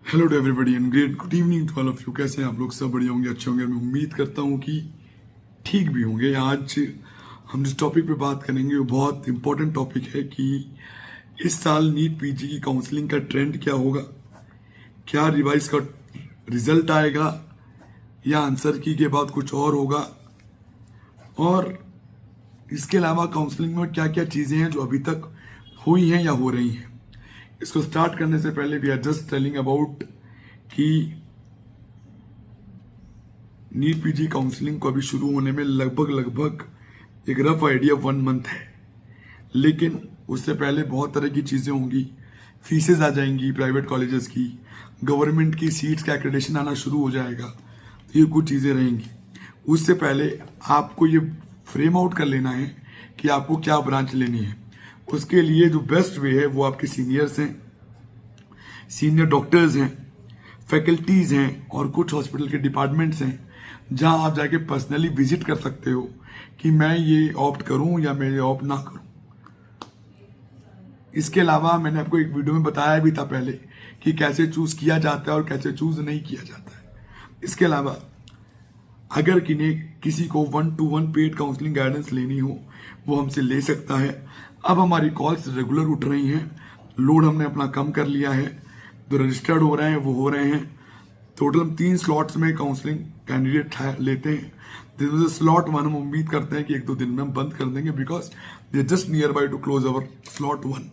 Hello to everybody and great good evening to all of you. कैसे हैं आप लोग? सब बढ़िया होंगे, अच्छे होंगे। मैं उम्मीद करता हूं कि ठीक भी होंगे। आज हम जिस टॉपिक पे बात करेंगे वो बहुत इंपॉर्टेंट टॉपिक है कि इस साल नीट पीजी की काउंसलिंग का ट्रेंड क्या होगा, क्या रिवाइज का रिजल्ट आएगा या आंसर की के बाद कुछ और होगा, और इसके अलावा काउंसलिंग में क्या क्या चीज़ें हैं जो अभी तक हुई हैं या हो रही हैं। इसको स्टार्ट करने से पहले we are just telling about कि नीट पीजी काउंसलिंग को अभी शुरू होने में लगभग एक रफ आइडिया 1 मंथ है, लेकिन उससे पहले बहुत तरह की चीज़ें होंगी। फीसेस आ जाएंगी प्राइवेट कॉलेजेस की, गवर्नमेंट की सीट्स का एक्रेडिटेशन आना शुरू हो जाएगा, तो ये कुछ चीज़ें रहेंगी। उससे पहले आपको ये फ्रेम आउट कर लेना है कि आपको क्या ब्रांच लेनी है। उसके लिए जो बेस्ट वे है वो आपके सीनियर्स हैं, सीनियर डॉक्टर्स हैं, फैकल्टीज हैं और कुछ हॉस्पिटल के डिपार्टमेंट्स हैं जहां आप जाके पर्सनली विजिट कर सकते हो कि मैं ये ऑप्ट करूं या मैं ये ऑप्ट ना करूं। इसके अलावा मैंने आपको एक वीडियो में बताया भी था पहले कि कैसे चूज किया जाता है और कैसे चूज नहीं किया जाता है। इसके अलावा अगर किसी को 1-to-1 पेड काउंसलिंग गाइडेंस लेनी हो वो हमसे ले सकता है। अब हमारी कॉल्स रेगुलर उठ रही हैं, लोड हमने अपना कम कर लिया है, जो रजिस्टर्ड हो रहे हैं वो हो रहे हैं। टोटल हम 3 स्लॉट्स में काउंसलिंग कैंडिडेट लेते हैं, जिसमें से स्लॉट 1 हम उम्मीद करते हैं कि 1-2 दिन में हम बंद कर देंगे, because they just near by two close our slot 1।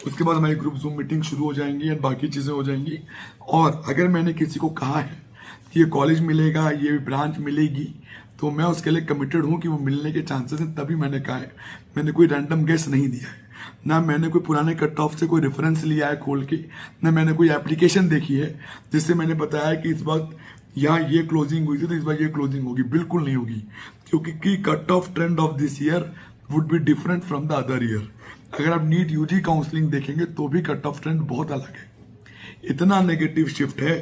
उसके बाद हमारी ग्रुप जूम मीटिंग शुरू हो जाएंगी एंड बाकी चीजें हो जाएंगी। और अगर मैंने किसी को कहा है कि ये कॉलेज मिलेगा, ये ब्रांच मिलेगी, तो मैं उसके लिए कमिटेड हूं कि वो मिलने के चांसेस हैं, तभी मैंने कहा है। मैंने कोई रैंडम गेस नहीं दिया है, ना मैंने कोई पुराने कट ऑफ से कोई रेफरेंस लिया है खोल के, ना मैंने कोई एप्लीकेशन देखी है जिससे मैंने बताया कि इस बार यहाँ ये क्लोजिंग हुई थी तो इस बार ये क्लोजिंग होगी। बिल्कुल नहीं होगी, क्योंकि cut off trend of this year would be different from the other year. अगर आप नीट यूजी काउंसलिंग देखेंगे तो भी कट ऑफ ट्रेंड बहुत अलग है। इतना नेगेटिव शिफ्ट है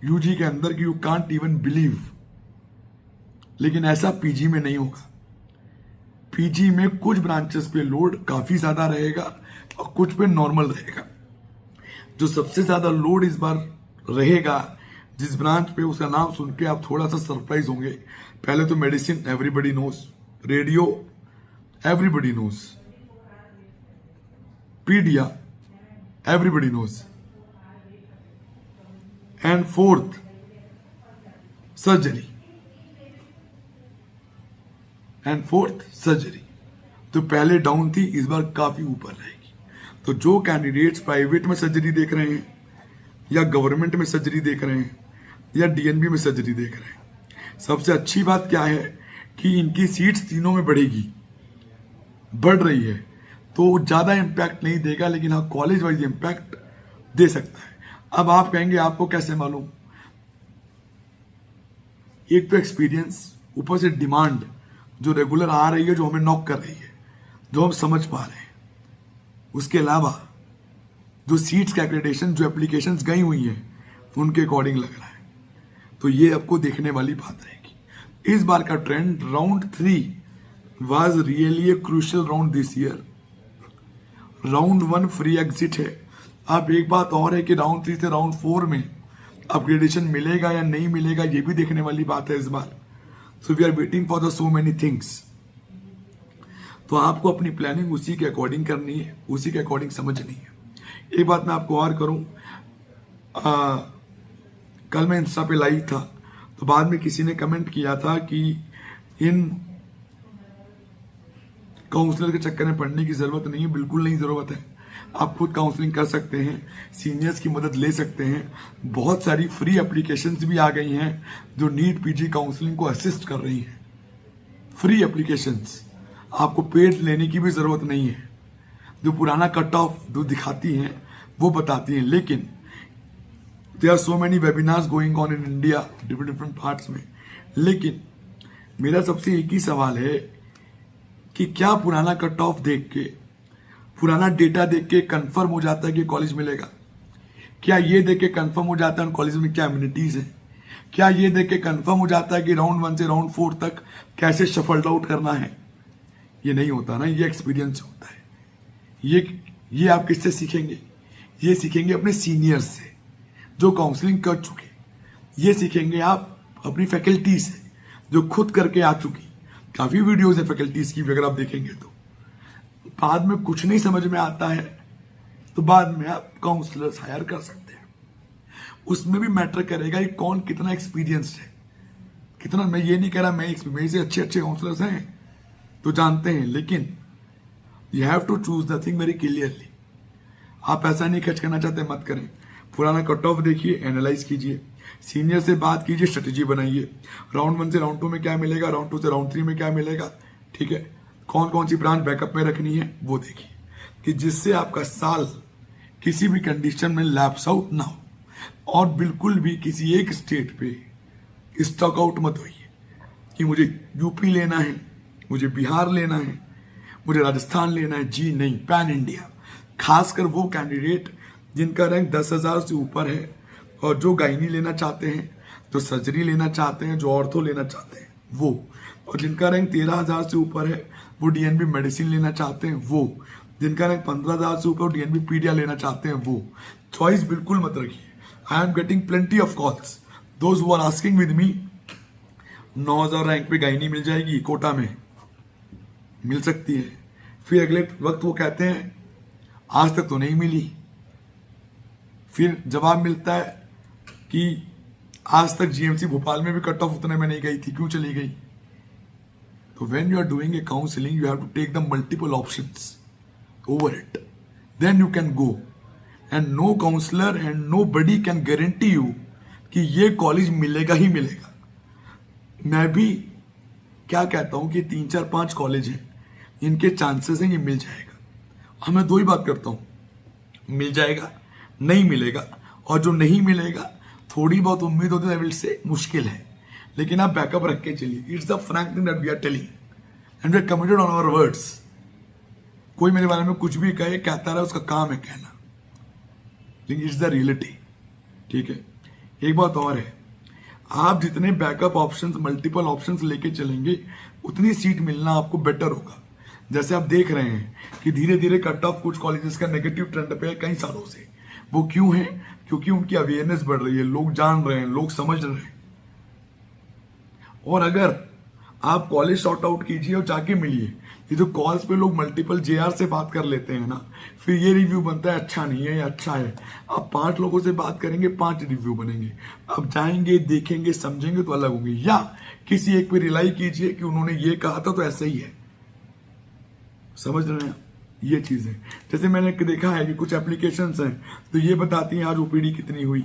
यूजी के अंदर कि यू कांट इवन बिलीव। लेकिन ऐसा पीजी में नहीं होगा। पीजी में कुछ ब्रांचेस पे लोड काफी ज्यादा रहेगा और कुछ पे नॉर्मल रहेगा। जो सबसे ज्यादा लोड इस बार रहेगा जिस ब्रांच पे, उसका नाम सुन के आप थोड़ा सा सरप्राइज होंगे। पहले तो medicine everybody knows, radio everybody knows, pedia everybody knows, and 4th surgery तो पहले डाउन थी, इस बार काफी ऊपर रहेगी। तो जो कैंडिडेट्स प्राइवेट में सर्जरी देख रहे हैं या गवर्नमेंट में सर्जरी देख रहे हैं या डीएनबी में सर्जरी देख रहे हैं, सबसे अच्छी बात क्या है कि इनकी सीट्स तीनों में बढ़ रही है, तो ज्यादा इंपैक्ट नहीं देगा, लेकिन हाँ कॉलेज वाइज इंपैक्ट दे सकता है। अब आप कहेंगे आपको कैसे मालूम? एक तो एक्सपीरियंस, ऊपर से डिमांड जो रेगुलर आ रही है, जो हमें नॉक कर रही है, जो हम समझ पा रहे हैं। उसके अलावा जो सीट्स का एक्रेडिटेशन, जो एप्लीकेशंस गई हुई हैं, उनके अकॉर्डिंग लग रहा है। तो ये आपको देखने वाली बात रहेगी। इस बार का trend round 3 was really a crucial round this year. Round 1 free exit है। अब एक बात और है कि राउंड 3 से राउंड 4 में अपग्रेडेशन मिलेगा या नहीं मिलेगा, ये भी देखने वाली बात है इस बार। So we are waiting for the so many things. तो आपको अपनी प्लानिंग उसी के अकॉर्डिंग करनी है, उसी के अकॉर्डिंग समझनी है। एक बात मैं आपको और करूं, कल मैं इंस्टा पे लाइव था, तो बाद में किसी ने कमेंट किया था कि इन काउंसलर के चक्कर में पढ़ने की जरूरत नहीं है। बिल्कुल नहीं जरूरत है। आप खुद काउंसलिंग कर सकते हैं, सीनियर्स की मदद ले सकते हैं। बहुत सारी फ्री एप्लीकेशंस भी आ गई हैं जो नीट पीजी काउंसलिंग को असिस्ट कर रही हैं। फ्री एप्लीकेशंस, आपको पेड लेने की भी जरूरत नहीं है। जो पुराना कट ऑफ जो दिखाती हैं वो बताती हैं, लेकिन there are so many webinars going on in India different parts में। लेकिन मेरा सबसे एक ही सवाल है कि क्या पुराना कट ऑफ देख के, पुराना डेटा देख के कंफर्म हो जाता है कि कॉलेज मिलेगा? क्या ये देख के कंफर्म हो जाता है कॉलेज में क्या एमिनिटीज है? क्या ये देख के कंफर्म हो जाता है कि राउंड 1 से राउंड 4 तक कैसे शफल्ड आउट करना है? ये नहीं होता ना, ये एक्सपीरियंस होता है। ये आप किससे सीखेंगे? ये सीखेंगे अपने सीनियर्स से जो काउंसलिंग कर चुके, ये सीखेंगे आप अपनी फैकल्टी से जो खुद करके आ चुकी। काफी वीडियोस है फैकल्टीज की, अगर आप देखेंगे तो। बाद में कुछ नहीं समझ में आता है तो बाद में आप काउंसलर्स हायर कर सकते हैं। उसमें भी मैटर करेगा कि कौन कितना एक्सपीरियंस्ड है, कितना। मैं ये नहीं कह रहा मेरे से अच्छे अच्छे काउंसलर्स हैं तो जानते हैं, लेकिन you have to choose the thing very clearly. आप पैसा नहीं खर्च करना चाहते मत करें, पुराना कट ऑफ देखिए, एनालाइज कीजिए, सीनियर से बात कीजिए, स्ट्रेटेजी बनाइए। राउंड 1 से राउंड 2 में क्या मिलेगा, राउंड 2 से राउंड 3 में क्या मिलेगा, ठीक है। कौन कौन सी ब्रांच बैकअप में रखनी है वो देखिए, कि जिससे आपका साल किसी भी कंडीशन में लैप्स आउट ना हो। और बिल्कुल भी किसी एक स्टेट पे स्टॉक आउट मत होइए कि मुझे यूपी लेना है, मुझे बिहार लेना है, मुझे राजस्थान लेना है। जी नहीं, पैन इंडिया। खासकर वो कैंडिडेट जिनका रैंक 10,000 से ऊपर है और जो गायनी लेना चाहते हैं, जो सर्जरी लेना चाहते हैं, जो ऑर्थो लेना चाहते हैं वो, और जिनका रैंक 13,000 से ऊपर है वो डीएनबी मेडिसिन लेना चाहते हैं वो, जिनका रैंक 15,000 से ऊपर डीएनबी पीडिया लेना चाहते हैं वो। चॉइस बिल्कुल मत रखिए। I am getting plenty of calls, those who are asking with me 9,000 rank पे गायनी मिल जाएगी कोटा में, मिल सकती है। फिर अगले वक्त वो कहते हैं आज तक तो नहीं मिली। फिर जवाब मिलता है कि आज तक जीएमसी भोपाल में भी कट ऑफ उतने में नहीं गई थी, क्यों चली गई। तो when you are doing a counselling you have to take the multiple options over it, then you can go. And no counsellor and nobody can guarantee you कि ये कॉलेज मिलेगा ही मिलेगा। मैं भी क्या कहता हूं कि 3 4 5 कॉलेज हैं, इनके चांसेस हैं ये मिल जाएगा। मैं 2 ही बात करता हूं, मिल जाएगा, नहीं मिलेगा। और जो नहीं मिलेगा थोड़ी बहुत उम्मीद होती है से मुश्किल है, लेकिन आप बैकअप रख के चलिए। It's the frank thing that we are telling and we are committed on our words. कोई मेरे बारे में कुछ भी कहे, कहता रहा, उसका काम है कहना, लेकिन इट्स द रियलिटी, ठीक है। एक बात और है, आप जितने बैकअप ऑप्शंस, मल्टीपल ऑप्शंस लेके चलेंगे उतनी सीट मिलना आपको बेटर होगा। जैसे आप देख रहे हैं कि धीरे धीरे कट ऑफ कुछ कॉलेजेस का नेगेटिव ट्रेंड पे है कई सालों से। वो क्यों है? क्योंकि उनकी अवेयरनेस बढ़ रही है, लोग जान रहे हैं, लोग समझ रहे हैं। और अगर आप कॉलेज शॉर्ट आउट कीजिए और जाके मिलिए, ये जो कॉल्स पे लोग मल्टीपल जेआर से बात कर लेते हैं ना, फिर ये रिव्यू बनता है अच्छा नहीं है या अच्छा है। आप 5 लोगों से बात करेंगे, 5 रिव्यू बनेंगे। आप जाएंगे, देखेंगे, समझेंगे तो अलग होंगे। या किसी एक पे रिलाई कीजिए कि उन्होंने ये कहा था तो ऐसा ही है। समझ रहे हैं ये चीजें। जैसे मैंने देखा है कि कुछ एप्लीकेशंस हैं तो ये बताती हैं आज ओपीडी कितनी हुई,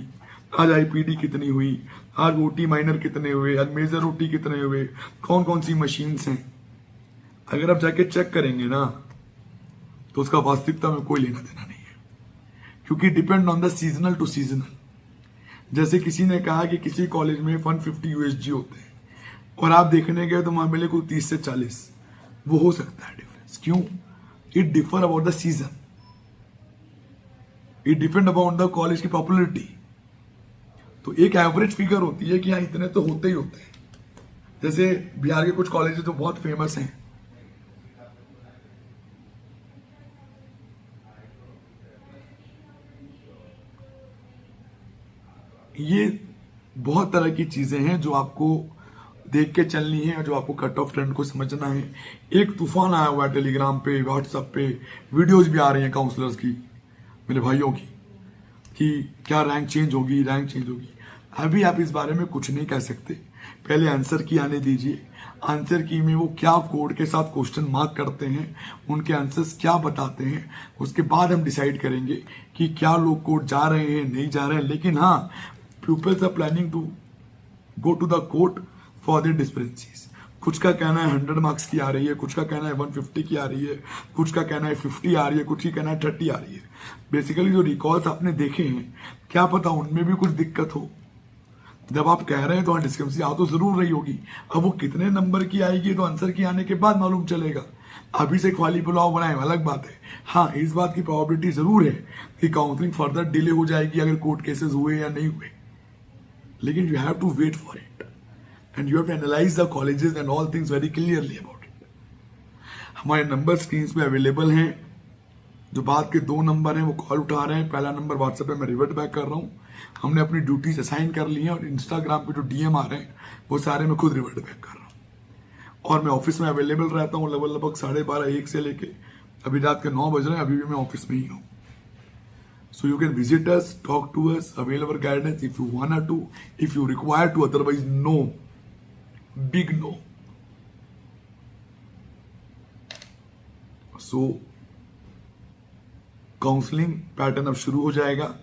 आज आईपीडी कितनी हुई, आज ओटी माइनर कितने हुए, आज मेजर ओटी कितने हुए, कौन कौन सी मशीन्स हैं। अगर आप जाके चेक करेंगे ना तो उसका वास्तविकता में कोई लेना देना नहीं है, क्योंकि depend on the seasonal to seasonal. जैसे किसी ने कहा कि किसी कॉलेज में 150 यूएसजी होते हैं और आप देखने गए तो वहां मिले कुल 30 से 40, वो हो सकता है डिफरेंस। क्यों? It differ about the season, it depend about the college की पॉपुलरिटी। तो एक एवरेज फिगर होती है कि हाँ इतने तो होते ही होते हैं। जैसे बिहार के कुछ कॉलेजेस तो बहुत फेमस हैं, ये बहुत तरह की चीजें हैं जो आपको देख के चलनी है और जो आपको कट ऑफ ट्रेंड को समझना है। एक तूफान आया हुआ है टेलीग्राम पे, व्हाट्सएप पे, वीडियोस भी आ रही हैं काउंसलर्स की, मेरे भाइयों की, कि क्या रैंक चेंज होगी, रैंक चेंज होगी। अभी आप इस बारे में कुछ नहीं कह सकते, पहले आंसर की आने दीजिए। आंसर की में वो क्या कोड के साथ क्वेश्चन मार्क करते हैं, उनके आंसर्स क्या बताते हैं, उसके बाद हम डिसाइड करेंगे कि क्या लोग कोड जा रहे हैं, नहीं जा रहे हैं। लेकिन हाँ, pupils are planning to go to the court for their discrepancies। कुछ का कहना है 100 मार्क्स की आ रही है, कुछ का कहना है 150 की आ रही है, कुछ का कहना है 50 आ रही है, कुछ की कहना है 30 आ रही है। बेसिकली जो रिकॉल्स आपने देखे हैं, क्या पता उनमें भी कुछ दिक्कत हो। जब आप कह रहे हैं तो डिस्क्रिपेंसी आ तो जरूर रही होगी। अब वो कितने नंबर की आएगी तो आंसर की आने के बाद मालूम चलेगा। अभी से खाली पुलाव बनाए अलग बात है। हाँ, इस बात की प्रोबेबिलिटी जरूर है कि काउंसलिंग फर्दर डिले हो जाएगी अगर कोर्ट केसेस हुए या नहीं हुए, लेकिन you have to wait for it and you have to analyse the colleges and all things very clearly about it. हमारे नंबर स्क्रीन पे अवेलेबल हैं, जो बात के 2 नंबर हैं वो कॉल उठा रहे हैं, पहला नंबर व्हाट्सएप पे मैं रिवर्ट बैक कर रहा हूँ। हमने अपनी ड्यूटीज असाइन कर ली हैं और इंस्टाग्राम पे जो डीएम आ रहे हैं वो सारे मैं खुद रिवर्ट बैक कर रहा हूँ। और मैं ऑफिस में अवेलेबल रहता हूँ लगभग 12:30-1 से लेके अभी रात के 9 बज रहे हैं, अभी भी मैं ऑफिस में ही हूँ। So you can visit us, talk to us, avail our guidance if you wanna to, if you require to, otherwise no. Big no. So counselling pattern अब शुरू हो जाएगा,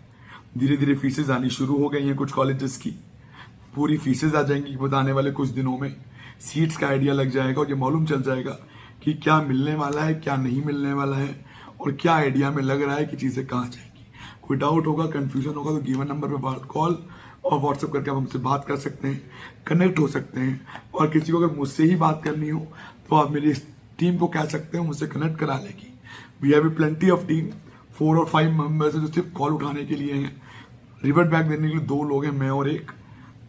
धीरे धीरे फीसेज आनी शुरू हो गई हैं कुछ कॉलेजेस की, पूरी फीसेज आ जाएंगी बताने वाले कुछ दिनों में, सीट्स का आइडिया लग जाएगा और ये मालूम चल जाएगा कि क्या मिलने वाला है क्या नहीं मिलने वाला है और क्या आइडिया में लग रहा है कि चीजें कहाँ जाएंगी। कोई डाउट होगा, कंफ्यूजन होगा तो गिवन नंबर पे कॉल और व्हाट्सएप करके आप हमसे बात कर सकते हैं, कनेक्ट हो सकते हैं। और किसी को अगर मुझसे ही बात करनी हो तो आप मेरी टीम को कह सकते हैं, मुझसे कनेक्ट करा लेगी। We have plenty of team, 4 और 5 मेंबर्स है जो सिर्फ कॉल उठाने के लिए हैं, रिवर्ट बैक देने के लिए 2 लोग हैं, मैं और एक।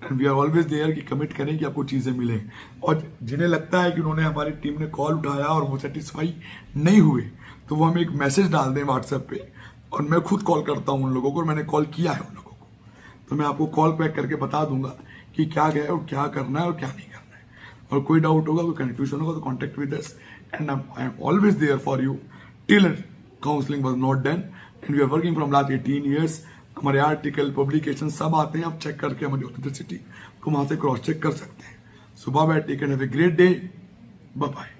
And we are always there कि कमिट करें कि आपको चीजें मिले। और जिन्हें लगता है कि उन्होंने हमारी टीम ने कॉल उठाया और वो सेटिस्फाई नहीं हुए तो वो हमें एक मैसेज डाल दें व्हाट्सएप पे और मैं खुद कॉल करता हूँ उन लोगों को और मैंने कॉल किया है उन लोगों को, तो मैं आपको कॉल बैक करके बता दूंगा कि क्या गया और क्या करना है और क्या नहीं करना है। और कोई डाउट होगा, कोई कंफ्यूजन होगा तो contact with us and I am always there for you till counselling was not done and we are working from last 18 years. हमारे आर्टिकल पब्लिकेशन सब आते हैं, आप चेक करके हमारी ऑथेंटिसिटी को वहां से क्रॉस चेक कर सकते हैं। सुबह बैठ take and have a great day, bye bye.